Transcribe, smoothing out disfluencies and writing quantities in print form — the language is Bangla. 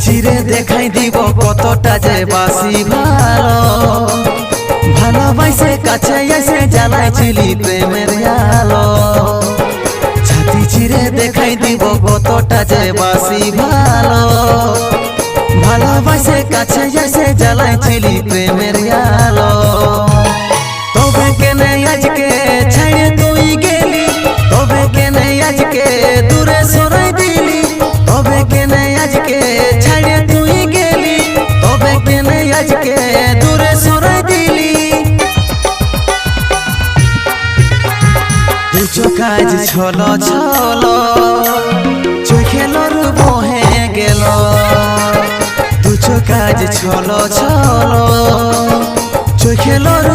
চিরে দেখাই দিব কতটা যে বাসি ভালো ভালোবাসে কাছে এসে জ্বালাইছিলি প্রেমের আলো ছাতি চিরে দেখাই দিব কতটা যে বাসি ভালো ভালোবাসে কাছে এসে জ্বালাইছিলি প্রেমের আলো তবে কেনে আজকে ছাড়ে তুই গেলি তবে কেনে আজকে দূরে সরাই দিলি তবে কেনে আজকে ছাড়ে তুই গেলি তবে কেনে আজকে দূরে সরাই দিলি দুচো কাজ ছলো ছলো চোখেলর বহে গেল দুচো কাজ ছলো ছলো চোখেলর